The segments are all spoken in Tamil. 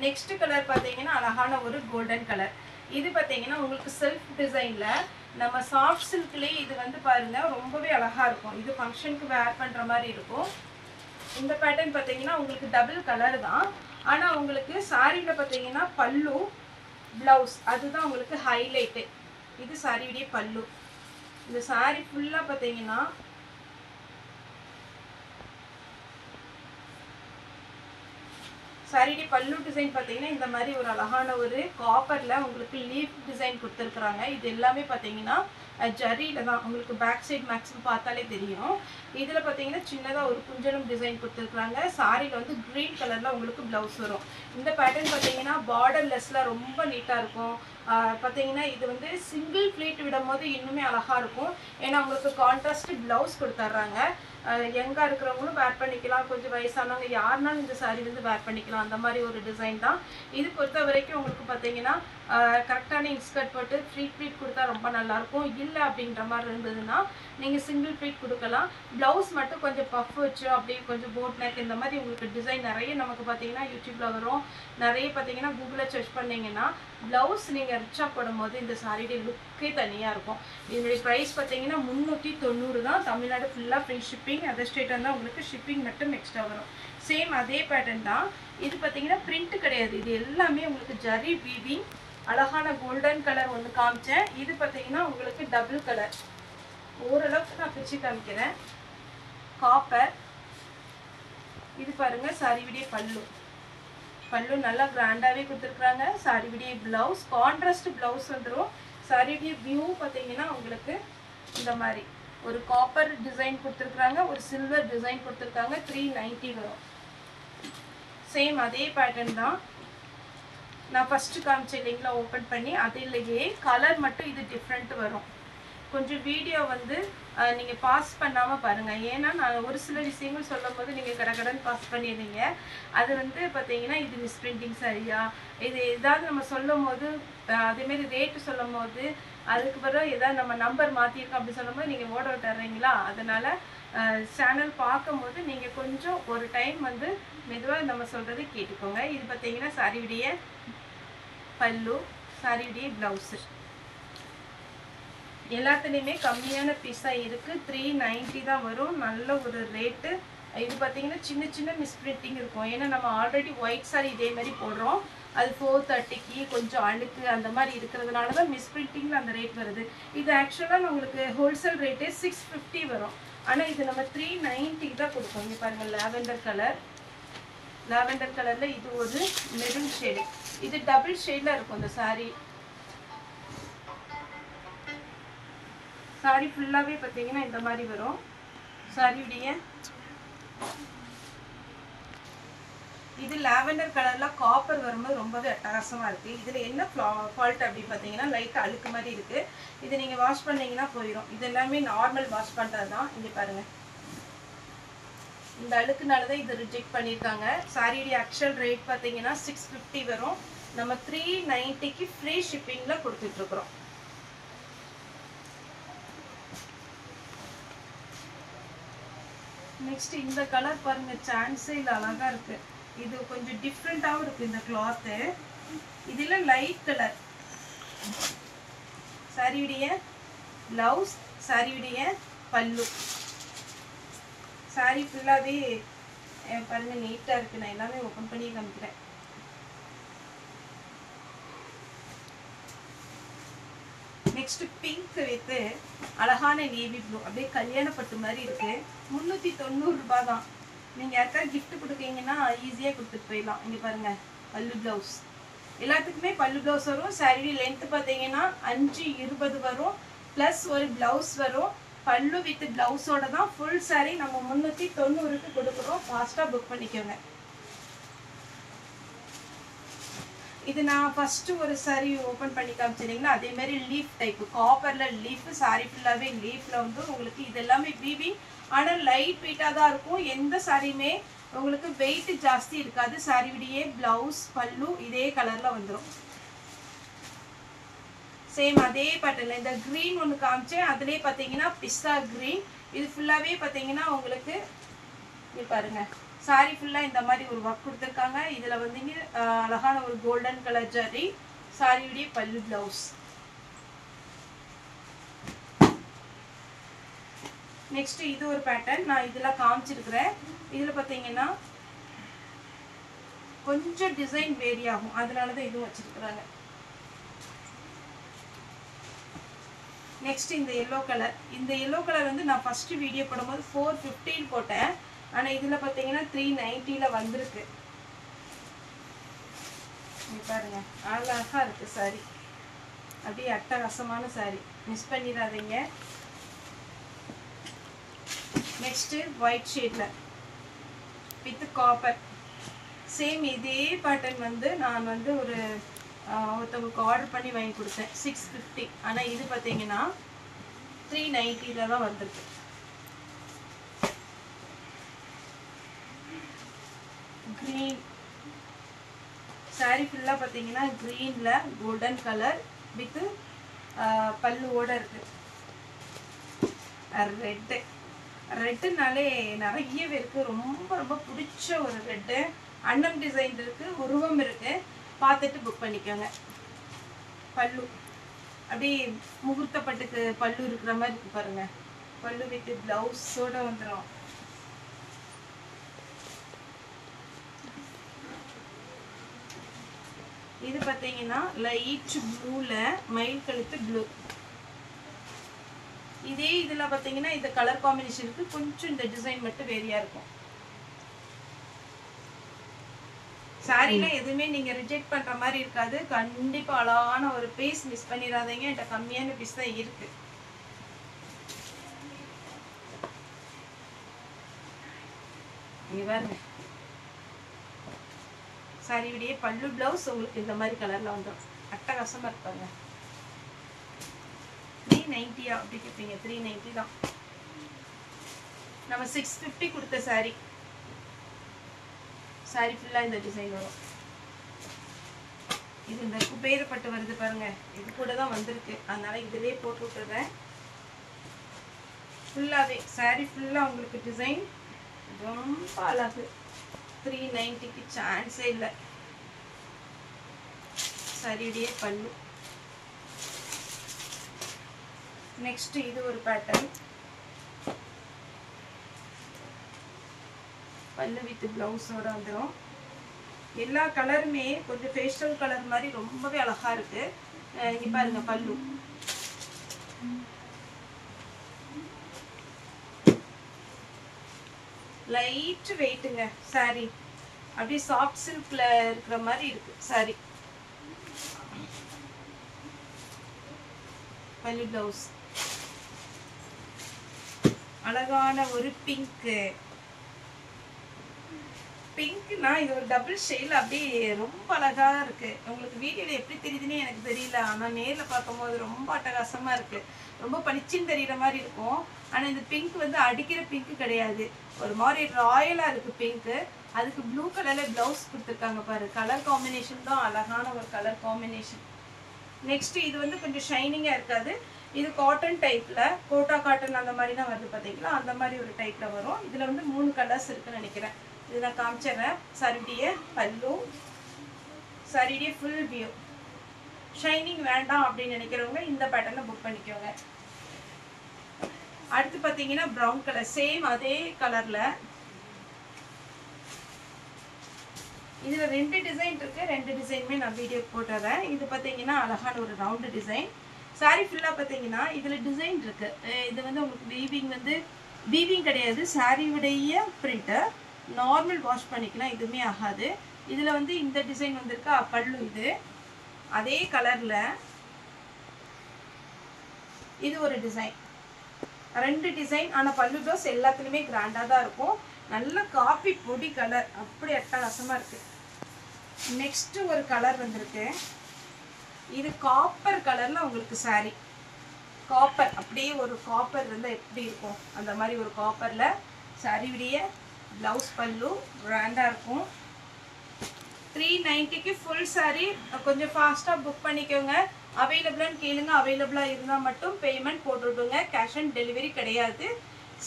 நெக்ஸ்ட் கலர் பார்த்தீங்கன்னா அழகான ஒரு கோல்டன் கலர். இது பார்த்தீங்கன்னா உங்களுக்கு செல்ஃப் டிசைன்ல நம்ம சாஃப்ட் சில்க்லேயே இது வந்து பாருங்க ரொம்பவே அழகா இருக்கும். இது ஃபங்க்ஷனுக்கு வேர் பண்ற மாதிரி இருக்கும். இந்த பேட்டர்ன் பார்த்தீங்கன்னா உங்களுக்கு டபுள் கலர் தான். ஆனால் உங்களுக்கு சாரியில் பார்த்தீங்கன்னா பல்லு பிளவுஸ் அதுதான் உங்களுக்கு ஹைலைட்டு. இது சாரியுடைய பல்லு. இந்த சாரி ஃபுல்லாக பார்த்தீங்கன்னா சாரியுடைய பல்லு டிசைன் பார்த்தீங்கன்னா இந்த மாதிரி ஒரு அழகான ஒரு காப்பரில் உங்களுக்கு லீஃப் டிசைன் கொடுத்துருக்குறாங்க. இது எல்லாமே பார்த்தீங்கன்னா ஜரியில் தான். உங்களுக்கு பேக் சைட் மேக்ஸிமம் பார்த்தாலே தெரியும். இதில் பார்த்தீங்கன்னா சின்னதாக ஒரு குஞ்சலும் டிசைன் கொடுத்துருக்குறாங்க. சாரியில் வந்து க்ரீன் கலரில் உங்களுக்கு ப்ளவுஸ் வரும். இந்த பேட்டர்ன் பார்த்தீங்கன்னா பார்டர்லெஸ்ஸில் ரொம்ப நீட்டாக இருக்கும். பார்த்தீங்கன்னா இது வந்து சிங்கிள் ப்ளீட் விடும் போது இன்னுமே அழகாக இருக்கும். ஏன்னா உங்களுக்கு கான்ட்ராஸ்ட் ப்ளவுஸ் கொடுத்துட்றாங்க. யங்காக இருக்கிறவங்களும் வேர் பண்ணிக்கலாம், கொஞ்சம் வயசானவங்க யாருனாலும் இந்த சாரீ வந்து வேர் பண்ணிக்கலாம். அந்த மாதிரி ஒரு டிசைன் தான். இது பொறுத்த வரைக்கும் உங்களுக்கு பார்த்தீங்கன்னா கரெக்டான இன்ஸ்கர்ட் போட்டு ஃப்ரீ ப்ளீட் கொடுத்தா ரொம்ப நல்லாயிருக்கும். இல்லை அப்படின்ற மாதிரி இருந்ததுன்னா நீங்கள் சிங்கிள் ப்ளீட் கொடுக்கலாம். ப்ளவுஸ் மட்டும் கொஞ்சம் பஃப் வச்சு அப்படியே கொஞ்சம் போட் நெக் இந்த மாதிரி உங்களுக்கு டிசைன் நிறைய நமக்கு பார்த்தீங்கன்னா யூடியூப்பில் வரும். நிறைய பார்த்தீங்கன்னா கூகுளில் சர்ச் பண்ணிங்கன்னா ப்ளவுஸ் நீங்கள் ரிச்சாக போடும்போது இந்த சாரியுடைய லுக்கே தனியாக இருக்கும். இதனுடைய ப்ரைஸ் பார்த்தீங்கன்னா 390 தான். தமிழ்நாடு ஃபுல்லாக ஃப்ரீ ஷிப்பிங். அதர் ஸ்டேட்டாக இருந்தால் உங்களுக்கு ஷிப்பிங் மட்டும் எக்ஸ்ட்ரா வரும். சேம் அதே பேட்டர்ன் தான். இது பார்த்தீங்கன்னா பிரிண்ட் கிடையாது. இது எல்லாமே உங்களுக்கு ஜரி வீவிங். அழகான கோல்டன் கலர் ஒன்று காமிச்சேன். இது பார்த்தீங்கன்னா உங்களுக்கு டபுள் கலர். ஓரளவுக்கு நான் பிரித்து காமிக்கிறேன். காப்பர். இது பாருங்க சாரியுடைய பல்லு. பல்லு நல்லா கிராண்டாகவே கொடுத்துருக்குறாங்க. சாரியுடைய ப்ளவுஸ் கான்ட்ராஸ்ட் ப்ளவுஸ் வந்துடும். சாரியுடைய வியூ பார்த்தீங்கன்னா உங்களுக்கு இந்த மாதிரி ஒரு காப்பர் டிசைன் கொடுத்துருக்குறாங்க, ஒரு சில்வர் டிசைன் கொடுத்துருக்காங்க. 390 வரும். சேம் அதே பேட்டர்ன் தான். நான் ஃபஸ்ட்டு காமிச்ச லிங்க்ல ஓப்பன் பண்ணி அதிலேயே கலர் மட்டும் இது டிஃப்ரெண்ட் வரும். கொஞ்சம் வீடியோ வந்து நீங்கள் பாஸ் பண்ணாமல் பாருங்கள். ஏன்னா நான் ஒரு சில விஷயங்கள் சொல்லும் போது நீங்கள் கடகடன் பாஸ் பண்ணிடுறீங்க. அது வந்து பார்த்தீங்கன்னா இது மிஸ்பிரிண்டிங் சரியா, இது ஏதாவது நம்ம சொல்லும் போது அதேமாரி ரேட்டு சொல்லும் போது அதுக்கு பிறகு ஏதாவது நம்ம நம்பர் மாற்றிருக்கோம் அப்படி சொல்லும் போது நீங்கள் ஓட விட்டுறீங்களா. அதனால் சேனல் பார்க்கும்போது நீங்கள் கொஞ்சம் ஒரு டைம் வந்து மெதுவாக நம்ம சொல்கிறது கேட்டுக்கோங்க. இது பார்த்தீங்கன்னா சாரியுடைய பல்லு, சாரியுடைய ப்ளவுஸு. எல்லாத்துலேயுமே கம்மியான பீஸாக இருக்குது. 390 தான் வரும். நல்ல ஒரு ரேட்டு. இது பார்த்தீங்கன்னா சின்ன சின்ன மிஸ்பிரிண்டிங் இருக்கும். ஏன்னா நம்ம ஆல்ரெடி ஒயிட் சாரி இதே மாதிரி போடுறோம். அது 430க்கு கொஞ்சம் அழுக்கு அந்த மாதிரி இருக்கிறதுனால தான் மிஸ்பிரிண்டிங்கில் அந்த ரேட் வருது. இது ஆக்சுவலாக உங்களுக்கு ஹோல்சேல் ரேட்டே 650 வரும். ஆனால் இது நம்ம 390 தான் கொடுப்போம். இங்கே பாருங்கள் லாவெண்டர் கலர். லாவெண்டர் கலரில் இது ஒரு மெரூன் ஷேடு. இது டபுள் ஷேடில் இருக்கும் இந்த சாரீ. சாரி ஃபுல்லாகவே பார்த்தீங்கன்னா இந்த மாதிரி வரும். சாரியுடைய இது லாவெண்டர் கலரில் காப்பர் வரும்போது ரொம்பவே அட்டகாசமாக இருக்குது. இதில் என்ன ஃபால்ட் அப்படின்னு பார்த்தீங்கன்னா லைட்டாக அழுக்கு மாதிரி இருக்குது. இது நீங்கள் வாஷ் பண்ணிங்கன்னா போயிடும். இது எல்லாமே நார்மல் வாஷ் பண்ணுறது தான். இங்கே பாருங்கள், இந்த அழுக்குனால தான் இது ரிஜெக்ட் பண்ணியிருக்காங்க. சாரியுடைய ஆக்சுவல் ரேட் பார்த்தீங்கன்னா 650 வரும். நம்ம 390க்கு ஃப்ரீ ஷிப்பிங்கில் கொடுத்துட்ருக்குறோம். நெக்ஸ்ட் இந்த கலர் பாருங்க, சான்ஸே இல்லை, அழகா இருக்கு. இது கொஞ்சம் டிஃப்ரெண்டாகவும் இருக்கு இந்த கிளாத்து. இதுல லைட் கலர். சாரியுடைய பிளவுஸ், சாரியுடைய பல்லு. சாரி ஃபுல்லாவே பாருங்க நீட்டா இருக்கு. நான் எல்லாமே ஓப்பன் பண்ணி காமிக்கிறேன். நெக்ஸ்ட் பிங்க் வித் அழகான நேவி ப்ளூ. அப்படியே கல்யாண பட்டு மாதிரி இருக்கு. 390 ரூபாய் தான். நீங்கள் யாருக்காவது கிஃப்ட் கொடுக்கீங்கன்னா ஈஸியாக கொடுத்துட்டு போயிடலாம். இங்கே பாருங்க பல்லு ப்ளவுஸ். எல்லாத்துக்குமே பல்லு ப்ளவுஸ் வரும். சாரி லென்த் பார்த்தீங்கன்னா 520 வரும். ப்ளஸ் ஒரு ப்ளவுஸ் வரும். பல்லு வித் ப்ளவுஸோட தான் ஃபுல் சாரி நம்ம 390க்கு கொடுக்குறோம். ஃபாஸ்ட்டாக புக் பண்ணிக்கோங்க. இது நான் ஃபஸ்ட்டு ஒரு சாரி ஓப்பன் பண்ணி காமிச்சிருந்தீங்களா, அதேமாதிரி லீஃப் டைப்பு காப்பரில் லீஃப். சாரி ஃபுல்லாகவே லீஃபில் வந்து உங்களுக்கு இது எல்லாமே வீவிங். ஆனால் லைட் வெயிட்டாக தான் இருக்கும். எந்த சாரியுமே உங்களுக்கு வெயிட் ஜாஸ்தி இருக்காது. சாரியுடைய ப்ளவுஸ் பல்லு இதே கலரில் வந்துடும். சேம் அதே பேட்டர்ல இந்த க்ரீன் ஒன்று காமிச்சேன். அதுலேயே பார்த்தீங்கன்னா பிஸ்தா க்ரீன். இது ஃபுல்லாகவே பார்த்தீங்கன்னா உங்களுக்கு இது பாருங்க saree full இந்த மாதிரி ஒரு ஒர்க் கொடுத்திருக்காங்க. இதுல வந்துங்க அழகான ஒரு கோல்டன் கலர் ஜரி. saree உடைய பல்லு ப்ளவுஸ். நெக்ஸ்ட் இது ஒரு பேட்டர்ன் நான் இதல காமிச்சிருக்கேன். இதுல பாத்தீங்கன்னா கொஞ்சம் டிசைன் வேரி ஆகும். அதனால தான் இது வச்சிருக்காங்க. நெக்ஸ்ட் இந்த yellow கலர். இந்த yellow கலர் வந்து நான் ஃபர்ஸ்ட் வீடியோ போடும்போது 415 போட்டேன். ஆனா இதுல பாத்தீங்கன்னா 390 ல வந்திருக்கு. நீ பாருங்க அழகா இருக்கு saree. அப்படியே அட்டகாசமான saree. மிஸ் பண்ணிராதீங்க. நெக்ஸ்ட் ஒயிட் ஷேட்ல வித் காப்பர். சேம் இதே பேட்டர்ன் வந்து நான் வந்து ஒரு ஒருத்தவங்களுக்கு ஆர்டர் பண்ணி வாங்கி கொடுத்தேன் 650. ஆனா இது பாத்தீங்கன்னா 390 ல தான் வந்திருக்கு. green saree ஃபுல்லா பாத்தீங்கன்னா greenல golden color with பல்லுவோட இருக்கு. ரெட்னாலே நிறைய பேருக்கு ரொம்ப ரொம்ப பிடிச்ச ஒரு ரெட். அன்னம் டிசைன் இருக்கு, உருவம் இருக்கு. பார்த்துட்டு புக் பண்ணிக்கோங்க. பல்லு அப்படியே முகூர்த்த பட்டுக்கு பல்லு இருக்கிற மாதிரி இருக்கு பாருங்க. பல்லு வித் பிளவுஸோட வந்துடும். இது பாத்தீங்கன்னா லைட் ப்ளூல மயில் கழுத்து ப்ளூ. இதே இதுல பாத்தீங்கன்னா இந்த கலர் காம்பினேஷனுக்கு கொஞ்சம் இந்த டிசைன் மட்டும் வேரியா இருக்கும். சாரில எதுவுமே நீங்க ரிஜெக்ட் பண்ற மாதிரி இருக்காது. கண்டிப்பா அழகான ஒரு பீஸ் மிஸ் பண்ணிராதீங்க. என்கிட்ட கம்மியான பீஸ் தான் இருக்கு. பாருங்க சாரியுடைய பல்லு பிளவுஸ் உங்களுக்கு இந்த மாதிரி கலர்ல வந்துடும். அட்டகாசமா இருப்பாங்க. 390 அப்படி கேட்பீங்க. 390 தான். நம்ம 650 கொடுத்த saree. saree ஃபுல்லா இந்த டிசைன் வரும். இது இந்த குபேர பட்டு வருது பாருங்க. இது கூட தான் வந்திருக்கு. அதனால இதிலே போட்டு விட்டுறேன். ஃபுல்லாவே saree ஃபுல்லா உங்களுக்கு டிசைன் ரொம்ப அழகு. 390 க்கு சான்ஸே இல்ல. சாரியுடைய பல்லு. நெக்ஸ்ட் இது ஒரு பேட்டர்ன். பல்லு வித் பிளவுஸோட வந்துடும். எல்லா கலருமே கொஞ்சம் பேஸ்டல் கலர் மாதிரி ரொம்பவே அழகா இருக்கு. இங்க பாருங்க பல்லு. லைட் வெயிட்டுங்க saree. அப்படியே சாஃப்ட் சில்க்ல இருக்கிற மாதிரி இருக்கு saree. பல்லு பிளவுஸ். அழகான ஒரு பிங்க். பிங்க்னா இது ஒரு டபுள் ஷேட்ல அப்படியே ரொம்ப அழகா இருக்கு. உங்களுக்கு வீடியோல எப்படி தெரியுதுன்னு எனக்கு தெரியல. ஆனா நேர்ல பார்க்கும்போது ரொம்ப அட்டகாசமா இருக்கு. ரொம்ப பளிச்சுன்னு தெரியற மாதிரி இருக்கும். ஆனா இந்த பிங்க் வந்து அடிக்கிற பிங்க் கிடையாது. ஒரு மாதிரி ராயலா இருக்கு பிங்க். அதுக்கு ப்ளூ கலர்ல பிளவுஸ் கொடுத்துருக்காங்க பாரு. கலர் காம்பினேஷன் தான் அழகான ஒரு கலர் காம்பினேஷன். நெக்ஸ்ட் இது வந்து கொஞ்சம் ஷைனிங்கா இருக்காது. இது காட்டன் டைப்ல கோட்டா காட்டன் அந்த மாதிரி தான் வருது பாத்தீங்களா. அந்த மாதிரி ஒரு டைப்ல வரும். இதுல வந்து 3 கலர்ஸ் இருக்குன்னு நினைக்கிறேன். இது நான் காமிச்சிடுறேன். சாரியுடைய பல்லு. சாரியுடைய ஃபுல் வியூ. ஷைனிங் வேண்டாம் அப்படின்னு நினைக்கிறவங்க இந்த பேட்டர்னை புக் பண்ணிக்கோங்க. அடுத்து பாத்தீங்கன்னா ப்ரௌன் கலர். சேம் அதே கலர்ல இதுல 2 டிசைன் இருக்கு. 2 டிசைனுமே நான் வீடியோ போட்டுறேன். இது பாத்தீங்கன்னா அழகான ஒரு ரவுண்ட் டிசைன். saree ஃபுல்லா பாத்தீங்கன்னா இதுல டிசைன் இருக்கு. இது வந்து உங்களுக்கு வீவிங் வந்து வீவிங் கிடையாது. saree உடைய பிரிண்ட் நார்மல் வாஷ் பண்ணிக்கலாம். எதுவுமே ஆகாது. இதுல வந்து இந்த டிசைன் வந்திருக்கா பல்லு. இது அதே கலர்ல இது ஒரு டிசைன். 2 டிசைன். ஆனா பல்லு ப்ளவுஸ் எல்லாத்துலயுமே கிராண்டா தான் இருக்கும். நல்ல காபி பொடி கலர். அப்படி அட்டகாசமா இருக்கு. நெக்ஸ்ட் ஒரு கலர் வந்திருக்கு. இது காப்பர் கலர்ல உங்களுக்கு saree. காப்பர் அப்படியே ஒரு காப்பர் இருந்தா எப்படி இருக்கும் அந்த மாதிரி ஒரு காப்பர்ல saree உடைய பிளவுஸ் பல்லு கிராண்டா இருக்கும். 390 க்கு ஃபுல் saree. கொஞ்சம் ஃபாஸ்டா புக் பண்ணிக்கோங்க. அவைலபிளான்னு கேளுங்க. அவைலபிளா இருந்தா மட்டும் பேமெண்ட் போட்டுடுங்க. கேஷ் ஆன் டெலிவரி கிடையாது.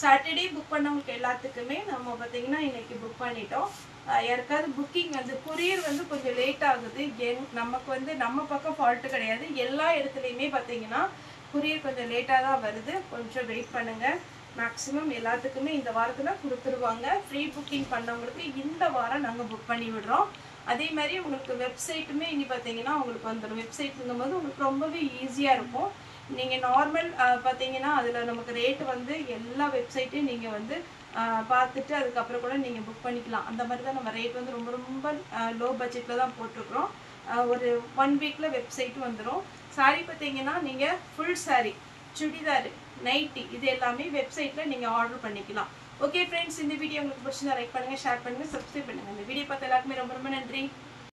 சாட்டர்டே புக் பண்ணவங்களுக்கு எல்லாத்துக்குமே நம்ம பார்த்தீங்கன்னா இன்னைக்கு புக் பண்ணிட்டோம். யாருக்காவது புக்கிங் வந்து கொரியர் வந்து கொஞ்சம் லேட் ஆகுது. நமக்கு வந்து நம்ம பக்கம் ஃபால்ட்டு கிடையாது. எல்லா இடத்துலையுமே பார்த்தீங்கன்னா கொரியர் கொஞ்சம் லேட்டாக தான் வருது. கொஞ்சம் வெயிட் பண்ணுங்கள். மேக்ஸிமம் எல்லாத்துக்குமே இந்த வாரத்தில் கொடுத்துருவாங்க. ஃப்ரீ புக்கிங் பண்ணவங்களுக்கு இந்த வாரம் நாங்கள் புக் பண்ணி விடுறோம். அதே மாதிரி உங்களுக்கு வெப்சைட்டுமே இனி பார்த்தீங்கன்னா உங்களுக்கு வந்துடும். வெப்சைட்டுங்கும் போது உங்களுக்கு ரொம்பவே ஈஸியாக இருக்கும். நீங்கள் நார்மல் பார்த்தீங்கன்னா அதில் நமக்கு ரேட்டு வந்து எல்லா வெப்சைட்டையும் நீங்கள் வந்து பார்த்துட்டு அதுக்கப்புறம் கூட நீங்கள் புக் பண்ணிக்கலாம். அந்த மாதிரி தான் நம்ம ரேட் வந்து ரொம்ப ரொம்ப லோ பட்ஜெட்டில் தான் போட்டிருக்கிறோம். ஒரு 1 வீக்கில் வெப்சைட்டும் வந்துடும். சாரீ பார்த்தீங்கன்னா நீங்கள் ஃபுல் சாரீ, சுடிதார், நைட்டி இது எல்லாமே வெப்சைட்டில் நீங்கள் ஆர்டர் பண்ணிக்கலாம். ஓகே ஃப்ரெண்ட்ஸ், இந்த வீடியோ உங்களுக்கு பிடிச்சிருந்தா லைக் பண்ணுங்கள், ஷேர் பண்ணுங்கள், சப்ஸ்கிரைப் பண்ணுங்கள். இந்த வீடியோ பார்த்த எல்லாருக்குமே ரொம்ப ரொம்ப நன்றி.